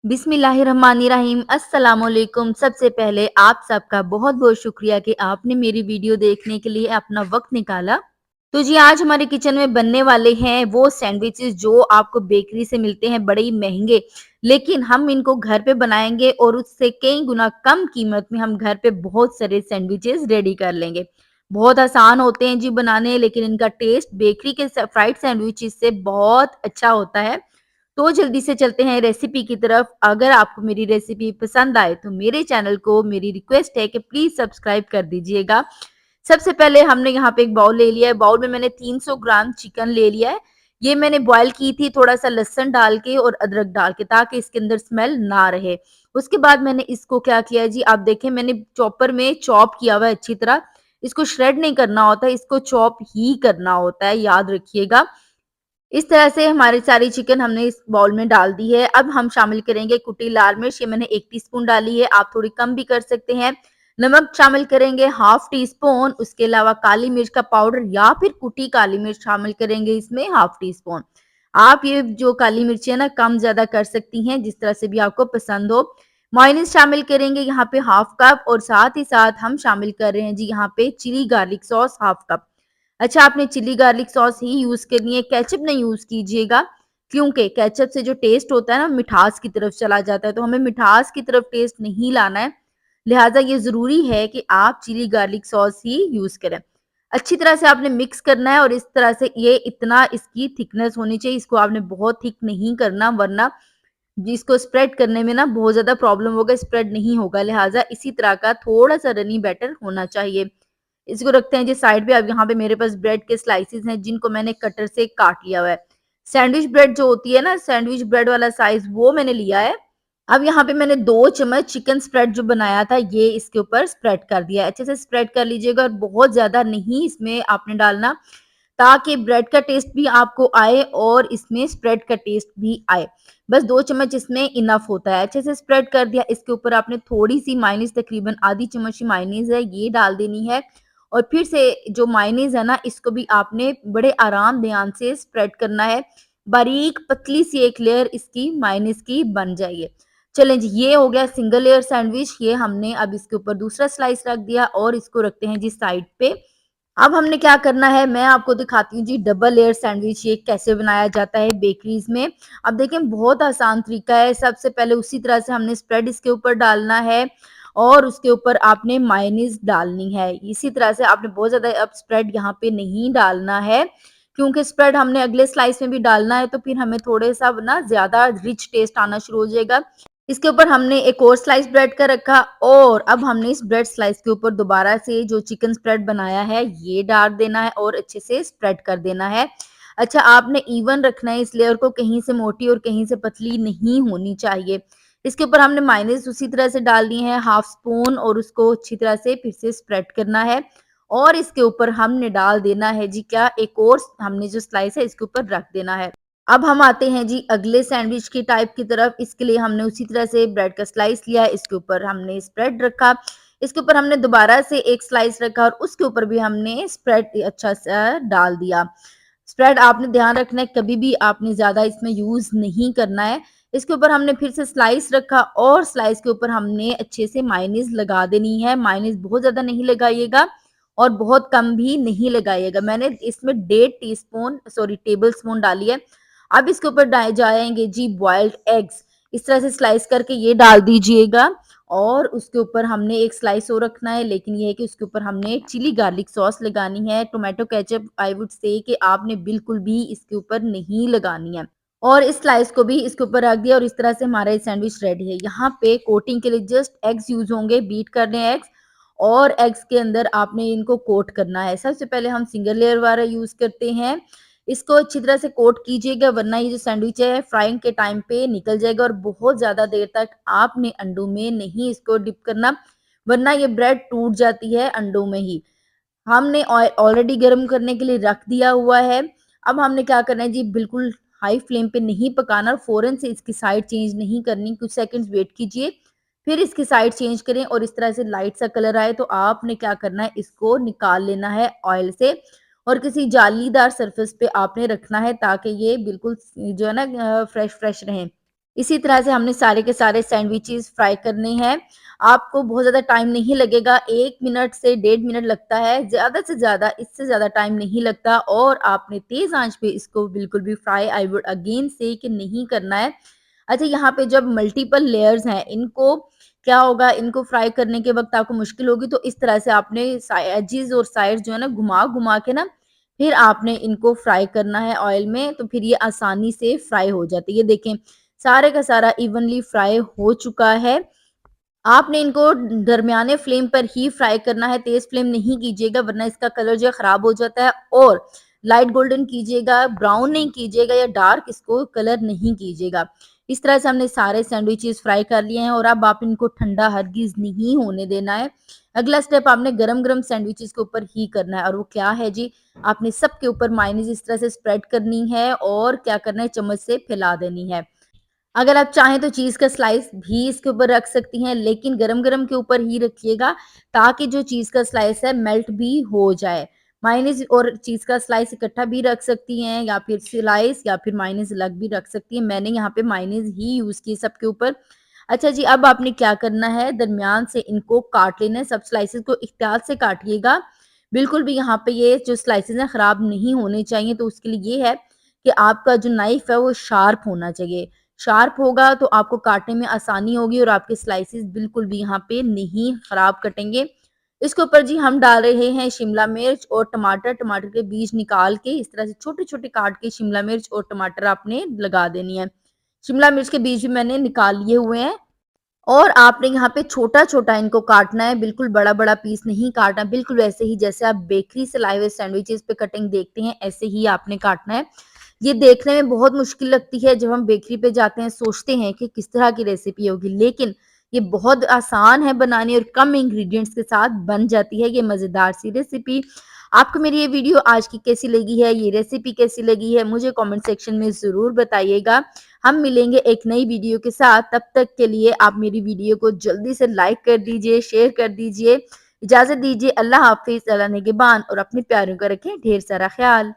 बिस्मिल्लाहिर्रहमानिर्रहीम अस्सलामुअलैकुम। सबसे पहले आप सबका बहुत-बहुत शुक्रिया कि आपने मेरी वीडियो देखने के लिए अपना वक़्त निकाला। तो जी आज हमारे किचन में बनने वाले हैं वो सैंडविचेज़ जो आपको बेकरी से मिलते हैं बड़े ही महँगे, लेकिन हम इनको घर पे बनाएँगे और उससे कई गुना कम कीमत में हम घर पे बहुत सारे सैंडविचेज़ रेडी कर लेंगे। बहुत आसान होते हैं जी बनाने, लेकिन इनका टेस्ट बेकरी के फ्राइड सैंडविचेज़ से बहुत अच्छा होता है। तो जल्दी से चलते हैं रेसिपी की तरफ। अगर आपको मेरी रेसिपी पसंद आए तो मेरे चैनल को मेरी रिक्वेस्ट है कि प्लीज़ सब्सक्राइब कर दीजिएगा। सबसे पहले हमने यहाँ पे एक बाउल ले लिया है। बाउल में मैंने 300 ग्राम चिकन ले लिया है। ये मैंने बॉयल की थी थोड़ा-सा लहसुन डाल के और अदरक डाल के, ताकि इसके अंदर स्मेल ना रहे। उसके बाद मैंने इसको क्या किया है जी, आप देखें मैंने चॉपर में चॉप किया हुआ है अच्छी तरह। इसको श्रेड नहीं करना होता है, इसको चॉप ही करना होता है, याद रखिएगा। इस तरह से हमारी सारी चिकन हमने इस बाउल में डाल दी है। अब हम शामिल करेंगे कुटी लाल मिर्च, ये मैंने 1 टीस्पून डाली है, आप थोड़ी कम भी कर सकते हैं। नमक शामिल करेंगे हाफ टी स्पून, उसके अलावा काली मिर्च का पाउडर या फिर कुटी काली मिर्च शामिल करेंगे इसमें हाफ टी स्पून। आप ये जो काली मिर्च है ना कम ज़्यादा कर सकती हैं, जिस तरह से भी आपको पसंद हो। मेयोनीज़ शामिल करेंगे यहाँ पे हाफ कप, और साथ ही साथ हम शामिल कर रहे हैं जी यहाँ पे chilli garlic sauce half cup. अच्छा, आपने चिली गार्लिक सॉस ही यूज़ करनी है, केचअप नहीं यूज़ कीजिएगा, क्योंकि केचअप से जो टेस्ट होता है ना मिठास की तरफ चला जाता है, तो हमें मिठास की तरफ टेस्ट नहीं लाना है। लिहाज़ा ये ज़रूरी है कि आप चिली गार्लिक सॉस ही यूज़ करें। अच्छी तरह से आपने मिक्स करना है, और इस तरह से ये इतना इसकी थिकनेस होनी चाहिए, इसको आपने बहुत थिक नहीं करना, वरना इसको स्प्रेड करने में ना बहुत ज़्यादा प्रॉब्लम होगा, स्प्रेड नहीं होगा। लिहाज़ा इसी तरह का थोड़ा-सा रनी बैटर होना चाहिए। इसको रखते हैं जी साइड पे। अब यहाँ पे मेरे पास ब्रेड के स्लाइसेस हैं, जिनको मैंने कटर से काट लिया हुआ है। सैंडविच ब्रेड जो होती है ना, सैंडविच ब्रेड वाला साइज़ वो मैंने लिया है। अब यहाँ पे मैंने 2 चम्मच चिकन स्प्रेड जो बनाया था, ये इसके ऊपर स्प्रेड कर दिया है। अच्छे से स्प्रेड कर लीजिएगा, और बहुत ज़्यादा नहीं इसमें आपने डालना, ताकि ब्रेड का टेस्ट भी आपको आए और इसमें स्प्रेड का टेस्ट भी आए। बस 2 चम्मच इसमें इनफ होता है। अच्छे से स्प्रेड कर दिया। इसके ऊपर आपने थोड़ी-सी मेयोनीज़, तकरीबन आधी चम्मच की मेयोनीज़ है, ये डाल देनी है, और फिर से जो मेयोनीज़ है ना, इसको भी आपने बड़े आराम ध्यान से स्प्रेड करना है। बारीक पतली-सी एक लेयर इसकी मेयोनीज़ की बन जाएगी। चलें जी, ये हो गया सिंगल लेयर सैंडविच। ये हमने अब इसके ऊपर दूसरा स्लाइस रख दिया, और इसको रखते हैं जी साइड पे। अब हमने क्या करना है, मैं आपको दिखाती हूँ जी डबल लेयर सैंडविच ये कैसे बनाया जाता है बेकरीज़ में। अब देखें बहुत आसान तरीका है। सबसे पहले उसी तरह से हमने स्प्रेड इसके ऊपर डालना है, और उसके ऊपर आपने मेयोनीज़ डालनी है। इसी तरह से आपने बहुत ज़्यादा अब स्प्रेड यहाँ पे नहीं डालना है, क्योंकि स्प्रेड हमने अगले स्लाइस में भी डालना है, तो फिर हमें थोड़े-सा ना ज़्यादा रिच टेस्ट आना शुरू हो जाएगा। इसके ऊपर हमने एक और स्लाइस ब्रेड का रखा, और अब हमने इस ब्रेड स्लाइस के ऊपर दोबारा से जो चिकन स्प्रेड बनाया है ये डाल देना है, और अच्छे से स्प्रेड कर देना है। अच्छा, आपने इवन रखना है इस लेयर को, कहीं से मोटी और कहीं से पतली नहीं होनी चाहिए। इसके ऊपर हमने मायोनीज़ उसी तरह से डालनी है हाफ स्पून, और उसको अच्छी तरह से फिर से स्प्रेड करना है, और इसके ऊपर हमने डाल देना है जी क्या, एक और हमने जो स्लाइस है इसके ऊपर रख देना है। अब हम आते हैं जी अगले सैंडविच की टाइप की तरफ। इसके लिए हमने उसी तरह से ब्रेड का स्लाइस लिया, इसके ऊपर हमने स्प्रेड रखा, इसके ऊपर हमने दोबारा से एक स्लाइस रखा, और उसके ऊपर भी हमने स्प्रेड अच्छा सा डाल दिया। स्प्रेड आपने ध्यान रखना है, कभी भी आपने ज़्यादा इसमें यूज़ नहीं करना है। इसके ऊपर हमने फिर से स्लाइस रखा, और स्लाइस के ऊपर हमने अच्छे से मेयोनीज़ लगा देनी है। मेयोनीज़ बहुत ज़्यादा नहीं लगाइएगा, और बहुत कम भी नहीं लगाइएगा। मैंने इसमें 1.5 टेबल स्पून डाली है। अब इसके ऊपर डाले जाएँगे जी बॉइल्ड एग्स। इस तरह से स्लाइस करके ये डाल दीजिएगा, और उसके ऊपर हमने एक स्लाइस और रखना है, लेकिन ये है कि उसके ऊपर हमने चिली गार्लिक सॉस लगानी है। Tomato ketchup I would say कि आपने बिल्कुल भी इसके ऊपर नहीं लगानी है। और इस स्लाइस को भी इसके ऊपर रख दिया, और इस तरह से हमारा ये सैंडविच रेडी है। यहाँ पे कोटिंग के लिए जस्ट एग्स यूज़ होंगे, बीट करने हैं एग्स, और एग्स के अंदर आपने इनको कोट करना है। सबसे पहले हम सिंगल लेयर वाला यूज़ करते हैं। इसको अच्छी तरह से कोट कीजिएगा, वरना ये जो सैंडविच है फ्राइंग के टाइम पे निकल जाएगा, और बहुत ज़्यादा देर तक आपने अंडों में नहीं इसको डिप करना, वरना ये ब्रेड टूट जाती है अंडों में ही। हमने ऑयल ऑलरेडी गर्म करने के लिए रख दिया हुआ है। अब हमने क्या करना है जी, बिल्कुल हाई फ्लेम पे नहीं पकाना, और फ़ौरन से इसकी साइड चेंज नहीं करनी, कुछ सेकंड्स वेट कीजिए, फिर इसकी साइड चेंज करें, और इस तरह से लाइट सा कलर आए तो आपने क्या करना है, इसको निकाल लेना है ऑयल से, और किसी जालीदार सरफेस पे आपने रखना है, ताकि ये बिल्कुल जो है ना फ्रेश फ्रेश रहें। इसी तरह से हमने सारे के सारे सैंडविचेस फ्राई करने हैं। आपको बहुत ज़्यादा टाइम नहीं लगेगा, 1 मिनट से 1.5 मिनट लगता है, ज़्यादा से ज़्यादा इससे ज़्यादा टाइम नहीं लगता और आपने तेज़ आँच पे इसको बिल्कुल भी फ्राई आई वुड अगेन से कि नहीं करना है। अच्छा, यहाँ पे जब मल्टीपल लेयर्स हैं, इनको क्या होगा, इनको फ्राई करने के वक़्त आपको मुश्किल होगी, तो इस तरह से आपने एजेस और साइड्स जो है ना घुमा-घुमा के ना फिर आपने इनको फ्राई करना है ऑयल में, तो फिर ये आसानी से फ्राई हो जाती है। ये देखें, सारे का सारा इवनली फ्राई हो चुका है। आपने इनको दरमियाने फ्लेम पर ही फ्राई करना है, तेज़ फ्लेम नहीं कीजिएगा वरना इसका कलर जो है ख़राब हो जाता है और लाइट गोल्डन कीजिएगा, ब्राउन नहीं कीजिएगा या डार्क इसको कलर नहीं कीजिएगा। इस तरह से हमने सारे सैंडविचेस फ्राई कर लिए हैं और अब आप इनको ठंडा हरगिज़ नहीं होने देना है। अगला स्टेप आपने गरम-गरम सैंडविचेस के ऊपर ही करना है और वो क्या है जी, आपने सबके ऊपर मायोनीज़ इस तरह से स्प्रेड करनी है और क्या करना है, चम्मच से फैला देनी है। अगर आप चाहें तो चीज़ का स्लाइस भी इसके ऊपर रख सकती हैं, लेकिन गरम-गरम के ऊपर ही रखिएगा ताकि जो चीज़ का स्लाइस है मेल्ट भी हो जाए। मायोनीज़ और चीज़ का स्लाइस इकट्ठा भी रख सकती हैं या फिर स्लाइस या फिर मायोनीज़ अलग भी रख सकती हैं। मैंने यहाँ पे मायोनीज़ ही यूज़ की सबके ऊपर। अच्छा जी, अब आपने क्या करना है, दरमियान से इनको काट लेना है, सब स्लाइसेस को एहतियात से काटिएगा। बिल्कुल भी यहाँ पे ये जो स्लाइसेस हैं खराब नहीं होने चाहिए, तो उसके लिए ये है कि आपका जो नाइफ है वो शार्प होना चाहिए। शार्प होगा तो आपको काटने में आसानी होगी और आपके स्लाइसेस बिल्कुल भी यहाँ पे नहीं खराब कटेंगे। इसके ऊपर जी हम डाल रहे हैं शिमला मिर्च और टमाटर, टमाटर के बीज निकाल के इस तरह से छोटे-छोटे काट के शिमला मिर्च और टमाटर आपने लगा देनी है। शिमला मिर्च के बीज भी मैंने निकाल लिए हुए हैं और आपने यहाँ पे छोटा-छोटा इनको काटना है, बिल्कुल बड़ा-बड़ा पीस नहीं काटना, बिल्कुल वैसे ही जैसे आप बेकरी से लाए हुए सैंडविचेज़ पे कटिंग देखते हैं, ऐसे ही आपने काटना है। ये देखने में बहुत मुश्किल लगती है, जब हम बेकरी पे जाते हैं सोचते हैं कि किस तरह की रेसिपी होगी, लेकिन ये बहुत आसान है बनानी और कम इंग्रीडिएंट्स के साथ बन जाती है ये मज़ेदार सी रेसिपी। आपको मेरी ये वीडियो आज की कैसी लगी है, ये रेसिपी कैसी लगी है, मुझे कमेंट सेक्शन में ज़रूर बताइएगा। हम मिलेंगे एक नई वीडियो के साथ, तब तक के लिए आप मेरी वीडियो को जल्दी से लाइक कर दीजिए, शेयर कर दीजिए। इजाज़त दीजिए, अल्लाह हाफ़िज़, अल्लाह निगहबान और अपने प्यारों का रखें ढेर सारा ख़्याल।